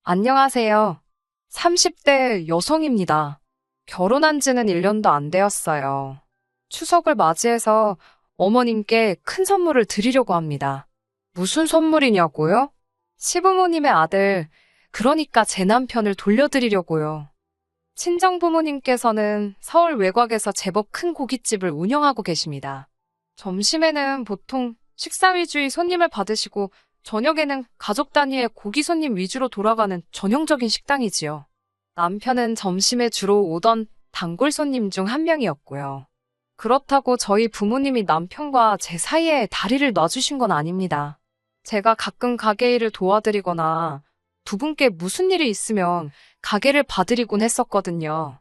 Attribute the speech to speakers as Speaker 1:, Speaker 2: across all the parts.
Speaker 1: 안녕하세요. 30대 여성입니다. 결혼한 지는 1년도 안 되었어요. 추석을 맞이해서 어머님께 큰 선물을 드리려고 합니다. 무슨 선물이냐고요? 시부모님의 아들, 그러니까 제 남편을 돌려드리려고요. 친정부모님께서는 서울 외곽에서 제법 큰 고깃집을 운영하고 계십니다. 점심에는 보통 식사 위주의 손님을 받으시고 저녁에는 가족 단위의 고기 손님 위주로 돌아가는 전형적인 식당이지요. 남편은 점심에 주로 오던 단골 손님 중 한 명이었고요. 그렇다고 저희 부모님이 남편과 제 사이에 다리를 놔주신 건 아닙니다. 제가 가끔 가게 일을 도와드리거나 두 분께 무슨 일이 있으면 가게를 봐드리곤 했었거든요.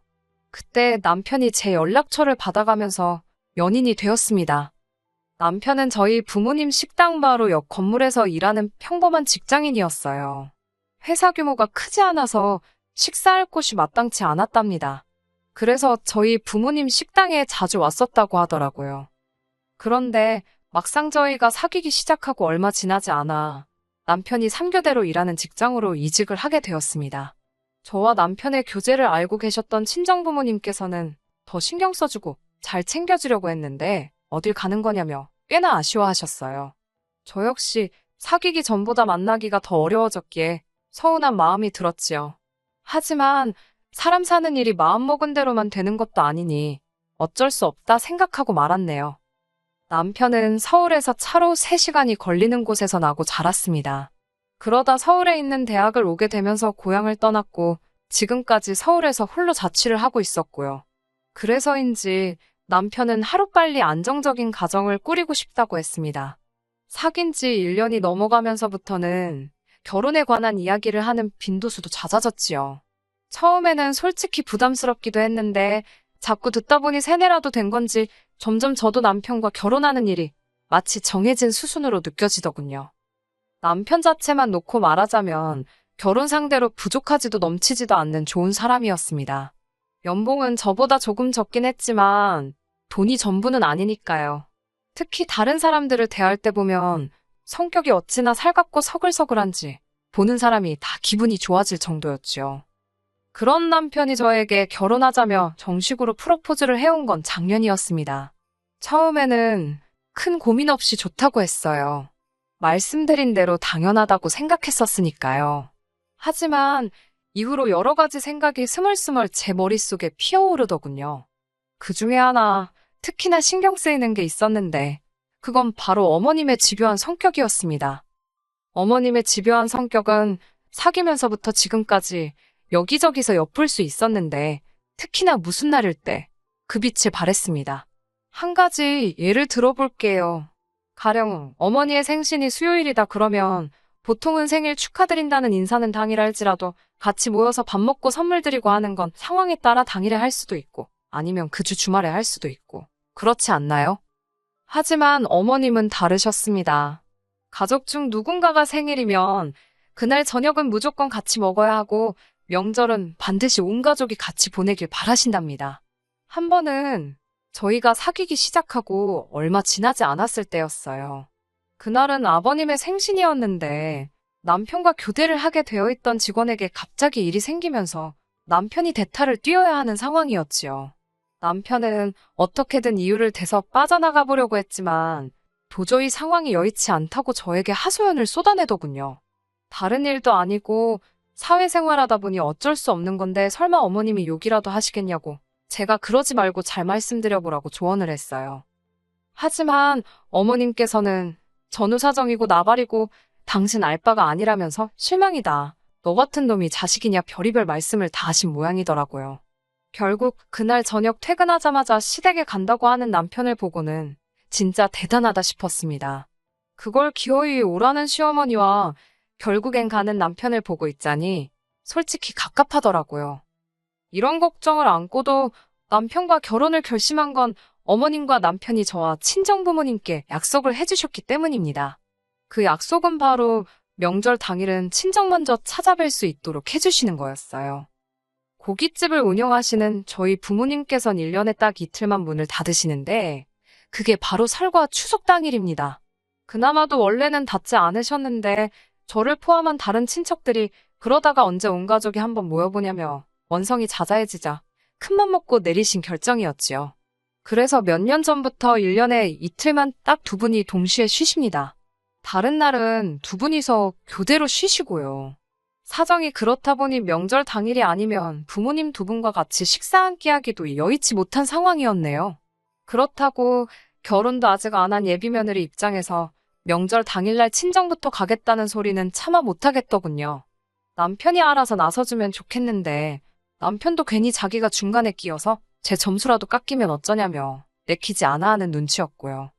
Speaker 1: 그때 남편이 제 연락처를 받아가면서 연인이 되었습니다. 남편은 저희 부모님 식당 바로 옆 건물에서 일하는 평범한 직장인이었어요. 회사 규모가 크지 않아서 식사할 곳이 마땅치 않았답니다. 그래서 저희 부모님 식당에 자주 왔었다고 하더라고요. 그런데 막상 저희가 사귀기 시작하고 얼마 지나지 않아 남편이 3교대로 일하는 직장으로 이직을 하게 되었습니다. 저와 남편의 교제를 알고 계셨던 친정부모님께서는 더 신경 써주고 잘 챙겨주려고 했는데 어딜 가는 거냐며 꽤나 아쉬워하셨어요. 저 역시 사귀기 전보다 만나기가 더 어려워졌기에 서운한 마음이 들었지요. 하지만 사람 사는 일이 마음먹은 대로만 되는 것도 아니니 어쩔 수 없다 생각하고 말았네요. 남편은 서울에서 차로 3시간이 걸리는 곳에서 나고 자랐습니다. 그러다 서울에 있는 대학을 오게 되면서 고향을 떠났고 지금까지 서울에서 홀로 자취를 하고 있었고요. 그래서인지 남편은 하루빨리 안정적인 가정을 꾸리고 싶다고 했습니다. 사귄 지 1년이 넘어가면서부터는 결혼에 관한 이야기를 하는 빈도수도 잦아졌지요. 처음에는 솔직히 부담스럽기도 했는데 자꾸 듣다 보니 세뇌라도 된 건지 점점 저도 남편과 결혼하는 일이 마치 정해진 수순으로 느껴지더군요. 남편 자체만 놓고 말하자면 결혼 상대로 부족하지도 넘치지도 않는 좋은 사람이었습니다. 연봉은 저보다 조금 적긴 했지만 돈이 전부는 아니니까요. 특히 다른 사람들을 대할 때 보면 성격이 어찌나 살갑고 서글서글한지 보는 사람이 다 기분이 좋아질 정도였지요. 그런 남편이 저에게 결혼하자며 정식으로 프로포즈를 해온 건 작년이었습니다. 처음에는 큰 고민 없이 좋다고 했어요. 말씀드린 대로 당연하다고 생각했었으니까요. 하지만 이후로 여러 가지 생각이 스멀스멀 제 머릿속에 피어오르더군요. 그 중에 하나, 특히나 신경 쓰이는 게 있었는데, 그건 바로 어머님의 집요한 성격이었습니다. 어머님의 집요한 성격은 사귀면서부터 지금까지 여기저기서 엿볼 수 있었는데, 특히나 무슨 날일 때 그 빛을 발했습니다. 한 가지 예를 들어볼게요. 가령 어머니의 생신이 수요일이다 그러면 보통은 생일 축하드린다는 인사는 당일 할지라도 같이 모여서 밥 먹고 선물 드리고 하는 건 상황에 따라 당일에 할 수도 있고 아니면 그 주 주말에 할 수도 있고 그렇지 않나요? 하지만 어머님은 다르셨습니다. 가족 중 누군가가 생일이면 그날 저녁은 무조건 같이 먹어야 하고 명절은 반드시 온 가족이 같이 보내길 바라신답니다. 한 번은 저희가 사귀기 시작하고 얼마 지나지 않았을 때였어요. 그날은 아버님의 생신이었는데 남편과 교대를 하게 되어 있던 직원에게 갑자기 일이 생기면서 남편이 대타를 뛰어야 하는 상황이었지요. 남편은 어떻게든 이유를 대서 빠져나가 보려고 했지만 도저히 상황이 여의치 않다고 저에게 하소연을 쏟아내더군요. 다른 일도 아니고 사회생활하다 보니 어쩔 수 없는 건데 설마 어머님이 욕이라도 하시겠냐고 제가 그러지 말고 잘 말씀드려보라고 조언을 했어요. 하지만 어머님께서는 전후사정이고 나발이고 당신 알 바가 아니라면서 실망이다. 너 같은 놈이 자식이냐 별의별 말씀을 다 하신 모양이더라고요. 결국 그날 저녁 퇴근하자마자 시댁에 간다고 하는 남편을 보고는 진짜 대단하다 싶었습니다. 그걸 기어이 오라는 시어머니와 결국엔 가는 남편을 보고 있자니 솔직히 갑갑하더라고요. 이런 걱정을 안고도 남편과 결혼을 결심한 건 어머님과 남편이 저와 친정부모님께 약속을 해주셨기 때문입니다. 그 약속은 바로 명절 당일은 친정 먼저 찾아뵐 수 있도록 해주시는 거였어요. 고깃집을 운영하시는 저희 부모님께선 1년에 딱 이틀만 문을 닫으시는데 그게 바로 설과 추석 당일입니다. 그나마도 원래는 닫지 않으셨는데 저를 포함한 다른 친척들이 그러다가 언제 온 가족이 한번 모여보냐며 원성이 자자해지자 큰맘 먹고 내리신 결정이었지요. 그래서 몇 년 전부터 1년에 이틀만 딱 두 분이 동시에 쉬십니다. 다른 날은 두 분이서 교대로 쉬시고요. 사정이 그렇다 보니 명절 당일이 아니면 부모님 두 분과 같이 식사 한 끼 하기도 여의치 못한 상황이었네요. 그렇다고 결혼도 아직 안 한 예비 며느리 입장에서 명절 당일날 친정부터 가겠다는 소리는 차마 못하겠더군요. 남편이 알아서 나서주면 좋겠는데 남편도 괜히 자기가 중간에 끼어서 제 점수라도 깎이면 어쩌냐며 내키지 않아 하는 눈치였고요.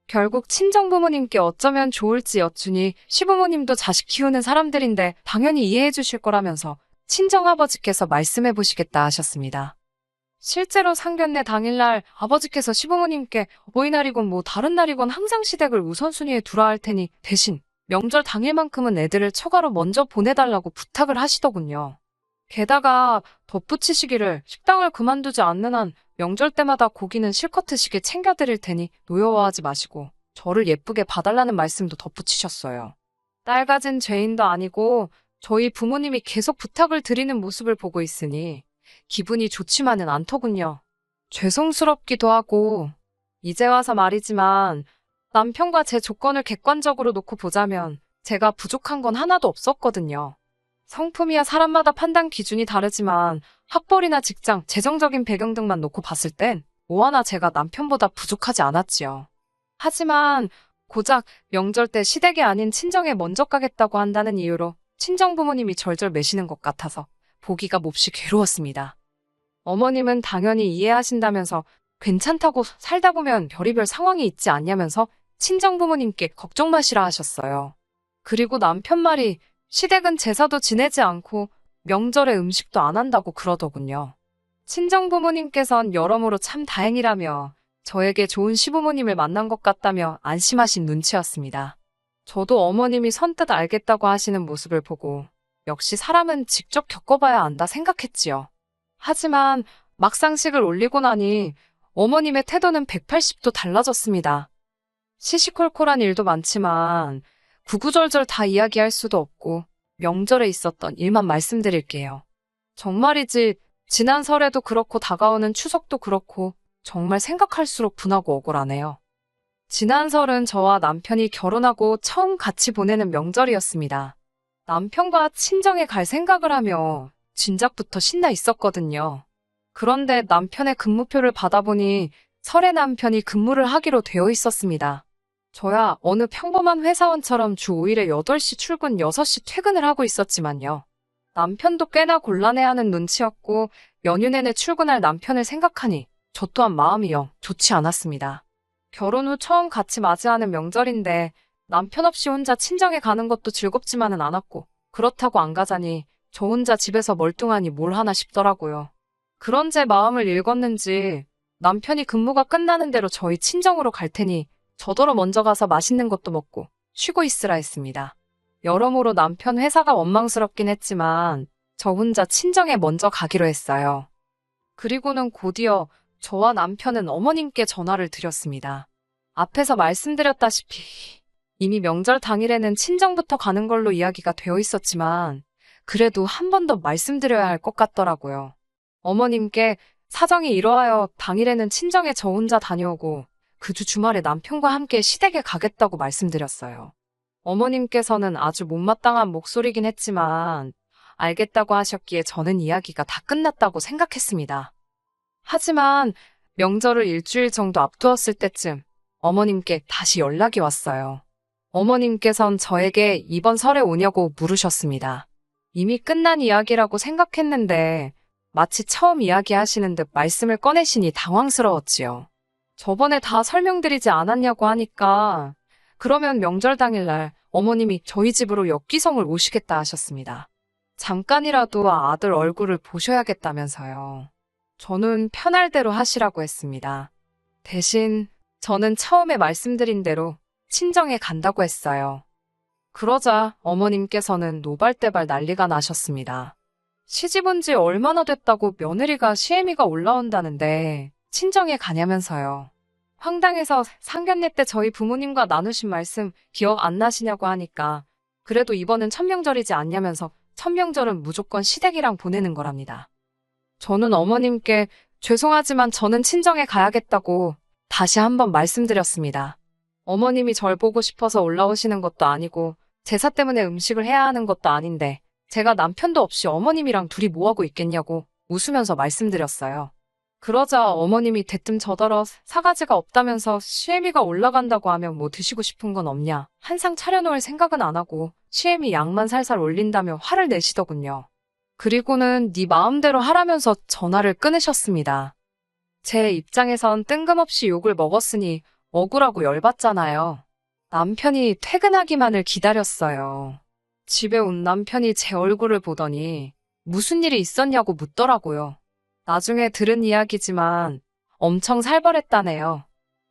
Speaker 1: 결국 친정부모님께 어쩌면 좋을지 여쭈니 시부모님도 자식 키우는 사람들인데 당연히 이해해 주실 거라면서 친정아버지께서 말씀해 보시겠다 하셨습니다. 실제로 상견례 당일날 아버지께서 시부모님께 어버이날이건 뭐 다른 날이건 항상 시댁을 우선순위에 두라 할 테니 대신 명절 당일만큼은 애들을 처가로 먼저 보내달라고 부탁을 하시더군요. 게다가 덧붙이시기를 식당을 그만두지 않는 한 명절 때마다 고기는 실컷 드시게 챙겨드릴 테니 노여워하지 마시고 저를 예쁘게 봐달라는 말씀도 덧붙이셨어요. 딸 가진 죄인도 아니고 저희 부모님이 계속 부탁을 드리는 모습을 보고 있으니 기분이 좋지만은 않더군요. 죄송스럽기도 하고 이제 와서 말이지만 남편과 제 조건을 객관적으로 놓고 보자면 제가 부족한 건 하나도 없었거든요. 성품이야 사람마다 판단 기준이 다르지만 학벌이나 직장, 재정적인 배경 등만 놓고 봤을 땐 뭐 하나 제가 남편보다 부족하지 않았지요. 하지만 고작 명절 때 시댁이 아닌 친정에 먼저 가겠다고 한다는 이유로 친정 부모님이 절절 매시는 것 같아서 보기가 몹시 괴로웠습니다. 어머님은 당연히 이해하신다면서 괜찮다고 살다 보면 별의별 상황이 있지 않냐면서 친정 부모님께 걱정 마시라 하셨어요. 그리고 남편 말이 시댁은 제사도 지내지 않고 명절에 음식도 안 한다고 그러더군요. 친정 부모님께선 여러모로 참 다행이라며 저에게 좋은 시부모님을 만난 것 같다며 안심하신 눈치였습니다. 저도 어머님이 선뜻 알겠다고 하시는 모습을 보고 역시 사람은 직접 겪어봐야 안다 생각했지요. 하지만 막상식을 올리고 나니 어머님의 태도는 180도 달라졌습니다. 시시콜콜한 일도 많지만 구구절절 다 이야기할 수도 없고 명절에 있었던 일만 말씀드릴게요. 정말이지 지난 설에도 그렇고 다가오는 추석도 그렇고 정말 생각할수록 분하고 억울하네요. 지난 설은 저와 남편이 결혼하고 처음 같이 보내는 명절이었습니다. 남편과 친정에 갈 생각을 하며 진작부터 신나 있었거든요. 그런데 남편의 근무표를 받아보니 설에 남편이 근무를 하기로 되어 있었습니다. 저야 어느 평범한 회사원처럼 주 5일에 8시 출근 6시 퇴근을 하고 있었지만요. 남편도 꽤나 곤란해하는 눈치였고 연휴 내내 출근할 남편을 생각하니 저 또한 마음이 영 좋지 않았습니다. 결혼 후 처음 같이 맞이하는 명절인데 남편 없이 혼자 친정에 가는 것도 즐겁지만은 않았고 그렇다고 안 가자니 저 혼자 집에서 멀뚱하니 뭘 하나 싶더라고요. 그런 제 마음을 읽었는지 남편이 근무가 끝나는 대로 저희 친정으로 갈 테니 저더러 먼저 가서 맛있는 것도 먹고 쉬고 있으라 했습니다. 여러모로 남편 회사가 원망스럽긴 했지만 저 혼자 친정에 먼저 가기로 했어요. 그리고는 곧이어 저와 남편은 어머님께 전화를 드렸습니다. 앞에서 말씀드렸다시피 이미 명절 당일에는 친정부터 가는 걸로 이야기가 되어 있었지만 그래도 한 번 더 말씀드려야 할 것 같더라고요. 어머님께 사정이 이러하여 당일에는 친정에 저 혼자 다녀오고 그 주 주말에 남편과 함께 시댁에 가겠다고 말씀드렸어요. 어머님께서는 아주 못마땅한 목소리긴 했지만 알겠다고 하셨기에 저는 이야기가 다 끝났다고 생각했습니다. 하지만 명절을 일주일 정도 앞두었을 때쯤 어머님께 다시 연락이 왔어요. 어머님께선 저에게 이번 설에 오냐고 물으셨습니다. 이미 끝난 이야기라고 생각했는데 마치 처음 이야기하시는 듯 말씀을 꺼내시니 당황스러웠지요. 저번에 다 설명드리지 않았냐고 하니까 그러면 명절 당일날 어머님이 저희 집으로 엽기성을 오시겠다 하셨습니다. 잠깐이라도 아들 얼굴을 보셔야겠다면서요. 저는 편할 대로 하시라고 했습니다. 대신 저는 처음에 말씀드린 대로 친정에 간다고 했어요. 그러자 어머님께서는 노발대발 난리가 나셨습니다. 시집 온 지 얼마나 됐다고 며느리가 시애미가 올라온다는데 친정에 가냐면서요. 황당해서 상견례 때 저희 부모님과 나누신 말씀 기억 안 나시냐고 하니까 그래도 이번은 천명절이지 않냐면서 첫 명절은 무조건 시댁이랑 보내는 거랍니다. 저는 어머님께 죄송하지만 저는 친정에 가야겠다고 다시 한번 말씀드렸습니다. 어머님이 절 보고 싶어서 올라오시는 것도 아니고 제사 때문에 음식을 해야 하는 것도 아닌데 제가 남편도 없이 어머님이랑 둘이 뭐하고 있겠냐고 웃으면서 말씀드렸어요. 그러자 어머님이 대뜸 저더러 사가지가 없다면서 시애미가 올라간다고 하면 뭐 드시고 싶은 건 없냐. 한상 차려놓을 생각은 안 하고 시애미 양만 살살 올린다며 화를 내시더군요. 그리고는 네 마음대로 하라면서 전화를 끊으셨습니다. 제 입장에선 뜬금없이 욕을 먹었으니 억울하고 열받잖아요. 남편이 퇴근하기만을 기다렸어요. 집에 온 남편이 제 얼굴을 보더니 무슨 일이 있었냐고 묻더라고요. 나중에 들은 이야기지만 엄청 살벌했다네요.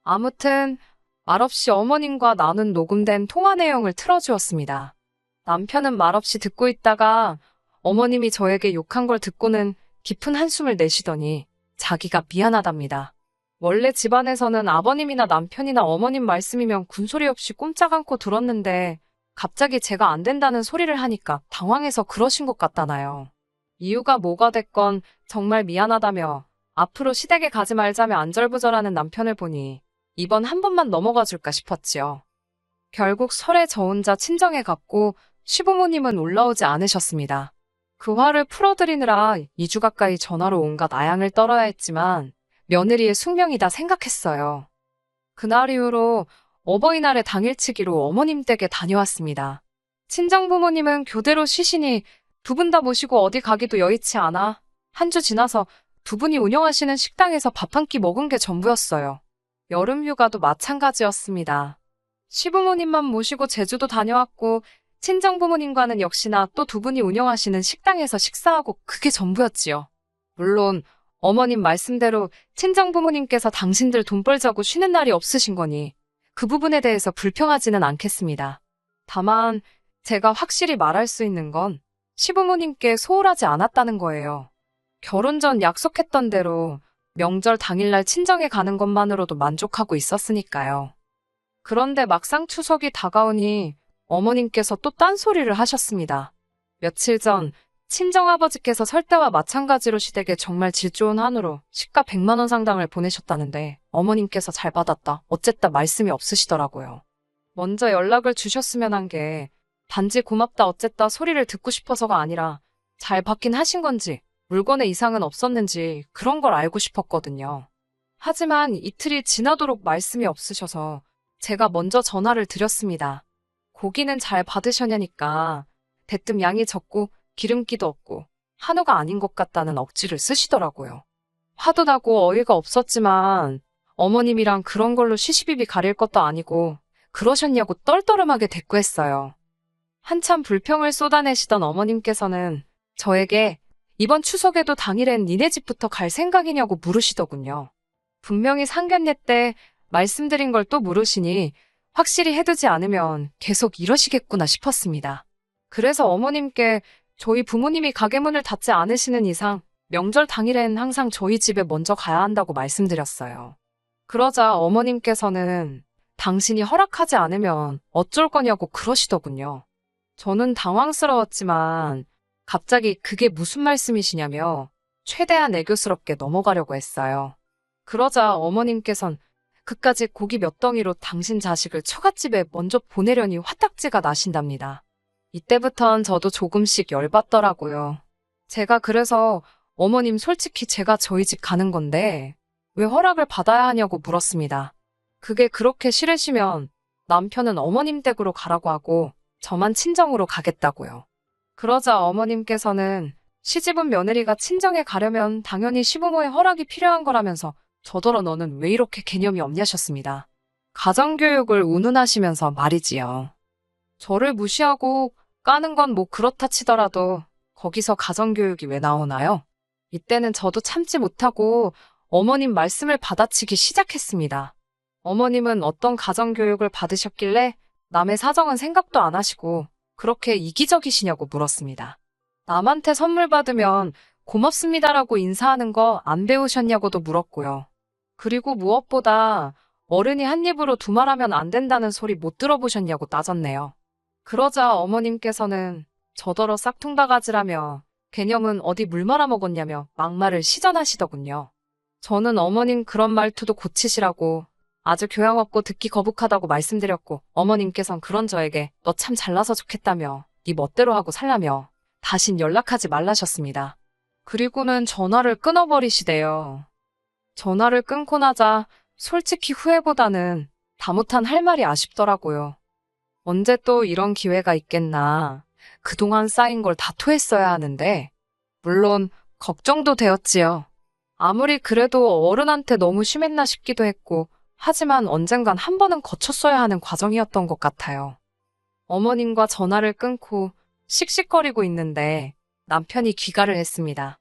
Speaker 1: 아무튼 말없이 어머님과 나눈 녹음된 통화 내용을 틀어주었습니다. 남편은 말없이 듣고 있다가 어머님이 저에게 욕한 걸 듣고는 깊은 한숨을 내쉬더니 자기가 미안하답니다. 원래 집안에서는 아버님이나 남편이나 어머님 말씀이면 군소리 없이 꼼짝 않고 들었는데 갑자기 제가 안 된다는 소리를 하니까 당황해서 그러신 것 같다나요. 이유가 뭐가 됐건 정말 미안하다며 앞으로 시댁에 가지 말자며 안절부절하는 남편을 보니 이번 한 번만 넘어가 줄까 싶었지요. 결국 설에 저 혼자 친정에 갔고 시부모님은 올라오지 않으셨습니다. 그 화를 풀어드리느라 2주 가까이 전화로 온갖 아양을 떨어야 했지만 며느리의 숙명이다 생각했어요. 그날 이후로 어버이날의 당일치기로 어머님 댁에 다녀왔습니다. 친정부모님은 교대로 쉬시니 두 분 다 모시고 어디 가기도 여의치 않아 한 주 지나서 두 분이 운영하시는 식당에서 밥 한 끼 먹은 게 전부였어요. 여름 휴가도 마찬가지였습니다. 시부모님만 모시고 제주도 다녀왔고 친정부모님과는 역시나 또 두 분이 운영하시는 식당에서 식사하고 그게 전부였지요. 물론 어머님 말씀대로 친정부모님께서 당신들 돈 벌자고 쉬는 날이 없으신 거니 그 부분에 대해서 불평하지는 않겠습니다. 다만 제가 확실히 말할 수 있는 건 시부모님께 소홀하지 않았다는 거예요. 결혼 전 약속했던 대로 명절 당일날 친정에 가는 것만으로도 만족하고 있었으니까요. 그런데 막상 추석이 다가오니 어머님께서 또 딴소리를 하셨습니다. 며칠 전 친정아버지께서 설 때와 마찬가지로 시댁에 정말 질 좋은 한우로 시가 100만 원 상당을 보내셨다는데 어머님께서 잘 받았다, 어쨌다 말씀이 없으시더라고요. 먼저 연락을 주셨으면 한 게 단지 고맙다 어쨌다 소리를 듣고 싶어서가 아니라 잘 받긴 하신 건지 물건에 이상은 없었는지 그런 걸 알고 싶었거든요. 하지만 이틀이 지나도록 말씀이 없으셔서 제가 먼저 전화를 드렸습니다. 고기는 잘 받으셨냐니까 대뜸 양이 적고 기름기도 없고 한우가 아닌 것 같다는 억지를 쓰시더라고요. 화도 나고 어이가 없었지만 어머님이랑 그런 걸로 시시비비 가릴 것도 아니고 그러셨냐고 떨떠름하게 대꾸했어요. 한참 불평을 쏟아내시던 어머님께서는 저에게 이번 추석에도 당일엔 니네 집부터 갈 생각이냐고 물으시더군요. 분명히 상견례 때 말씀드린 걸 또 물으시니 확실히 해두지 않으면 계속 이러시겠구나 싶었습니다. 그래서 어머님께 저희 부모님이 가게 문을 닫지 않으시는 이상 명절 당일엔 항상 저희 집에 먼저 가야 한다고 말씀드렸어요. 그러자 어머님께서는 당신이 허락하지 않으면 어쩔 거냐고 그러시더군요. 저는 당황스러웠지만 갑자기 그게 무슨 말씀이시냐며 최대한 애교스럽게 넘어가려고 했어요. 그러자 어머님께선 그까지 고기 몇 덩이로 당신 자식을 처갓집에 먼저 보내려니 화딱지가 나신답니다. 이때부턴 저도 조금씩 열받더라고요. 제가 그래서 어머님 솔직히 제가 저희 집 가는 건데 왜 허락을 받아야 하냐고 물었습니다. 그게 그렇게 싫으시면 남편은 어머님 댁으로 가라고 하고 저만 친정으로 가겠다고요. 그러자 어머님께서는 시집은 며느리가 친정에 가려면 당연히 시부모의 허락이 필요한 거라면서 저더러 너는 왜 이렇게 개념이 없냐셨습니다. 가정교육을 운운하시면서 말이지요. 저를 무시하고 까는 건 뭐 그렇다 치더라도 거기서 가정교육이 왜 나오나요? 이때는 저도 참지 못하고 어머님 말씀을 받아치기 시작했습니다. 어머님은 어떤 가정교육을 받으셨길래 남의 사정은 생각도 안 하시고 그렇게 이기적이시냐고 물었습니다. 남한테 선물 받으면 고맙습니다라고 인사하는 거 안 배우셨냐고도 물었고요. 그리고 무엇보다 어른이 한 입으로 두말하면 안 된다는 소리 못 들어보셨냐고 따졌네요. 그러자 어머님께서는 저더러 싹퉁바가지라며 개념은 어디 물 말아먹었냐며 막말을 시전하시더군요. 저는 어머님 그런 말투도 고치시라고 아주 교양없고 듣기 거북하다고 말씀드렸고 어머님께선 그런 저에게 너 참 잘나서 좋겠다며 네 멋대로 하고 살라며 다신 연락하지 말라셨습니다. 그리고는 전화를 끊어버리시대요. 전화를 끊고 나자 솔직히 후회보다는 다 못한 할 말이 아쉽더라고요. 언제 또 이런 기회가 있겠나. 그동안 쌓인 걸 다 토했어야 하는데 물론 걱정도 되었지요. 아무리 그래도 어른한테 너무 심했나 싶기도 했고 하지만 언젠간 한 번은 거쳤어야 하는 과정이었던 것 같아요. 어머님과 전화를 끊고 씩씩거리고 있는데 남편이 귀가를 했습니다.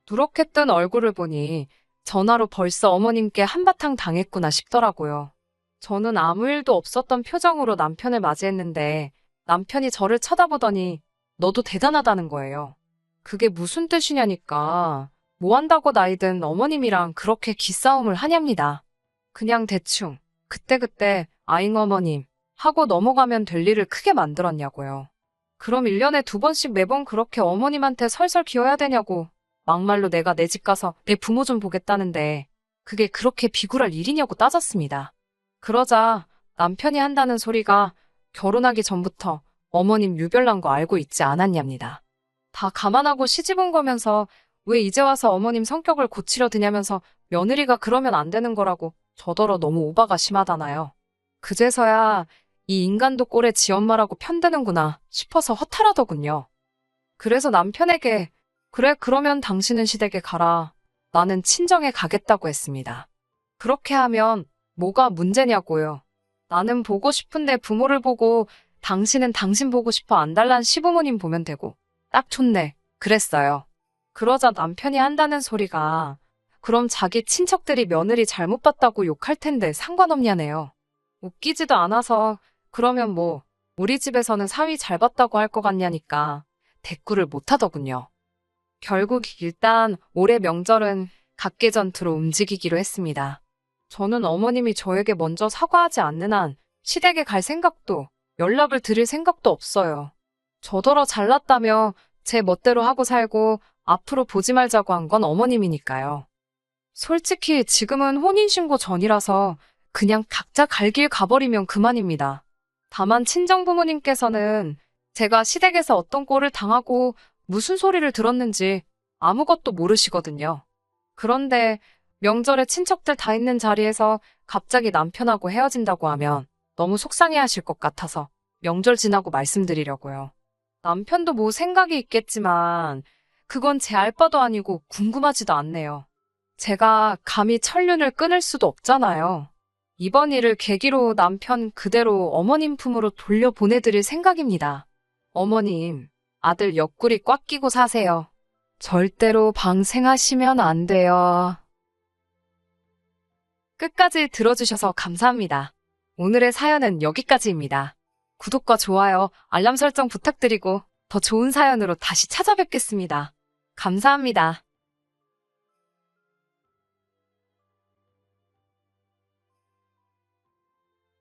Speaker 1: 누렇게 뜬 얼굴을 보니 전화로 벌써 어머님께 한바탕 당했구나 싶더라고요. 저는 아무 일도 없었던 표정으로 남편을 맞이했는데 남편이 저를 쳐다보더니 너도 대단하다는 거예요. 그게 무슨 뜻이냐니까 뭐 한다고 나이든 어머님이랑 그렇게 기싸움을 하냐입니다. 그냥 대충 그때그때 아잉 어머님 하고 넘어가면 될 일을 크게 만들었냐고요. 그럼 1년에 2번씩 매번 그렇게 어머님한테 설설 기어야 되냐고 막말로 내가 내 집 가서 내 부모 좀 보겠다는데 그게 그렇게 비굴할 일이냐고 따졌습니다. 그러자 남편이 한다는 소리가 결혼하기 전부터 어머님 유별난 거 알고 있지 않았냐입니다. 다 감안하고 시집 온 거면서 왜 이제 와서 어머님 성격을 고치려 드냐면서 며느리가 그러면 안 되는 거라고 저더러 너무 오바가 심하다나요. 그제서야 이 인간도 꼴에 지 엄마라고 편드는구나 싶어서 허탈하더군요. 그래서 남편에게 그래 그러면 당신은 시댁에 가라. 나는 친정에 가겠다고 했습니다. 그렇게 하면 뭐가 문제냐고요. 나는 보고 싶은데 부모를 보고 당신은 당신 보고 싶어 안달난 시부모님 보면 되고 딱 좋네. 그랬어요. 그러자 남편이 한다는 소리가 그럼 자기 친척들이 며느리 잘못 봤다고 욕할 텐데 상관없냐네요. 웃기지도 않아서 그러면 뭐 우리 집에서는 사위 잘 봤다고 할 것 같냐니까 대꾸를 못 하더군요. 결국 일단 올해 명절은 각계전투로 움직이기로 했습니다. 저는 어머님이 저에게 먼저 사과하지 않는 한 시댁에 갈 생각도 연락을 드릴 생각도 없어요. 저더러 잘났다며 제 멋대로 하고 살고 앞으로 보지 말자고 한 건 어머님이니까요. 솔직히 지금은 혼인신고 전이라서 그냥 각자 갈 길 가버리면 그만입니다. 다만 친정부모님께서는 제가 시댁에서 어떤 꼴을 당하고 무슨 소리를 들었는지 아무것도 모르시거든요. 그런데 명절에 친척들 다 있는 자리에서 갑자기 남편하고 헤어진다고 하면 너무 속상해하실 것 같아서 명절 지나고 말씀드리려고요. 남편도 뭐 생각이 있겠지만 그건 제 알 바도 아니고 궁금하지도 않네요. 제가 감히 천륜을 끊을 수도 없잖아요. 이번 일을 계기로 남편 그대로 어머님 품으로 돌려보내드릴 생각입니다. 어머님, 아들 옆구리 꽉 끼고 사세요. 절대로 방생하시면 안 돼요. 끝까지 들어주셔서 감사합니다. 오늘의 사연은 여기까지입니다. 구독과 좋아요, 알람 설정 부탁드리고 더 좋은 사연으로 다시 찾아뵙겠습니다. 감사합니다.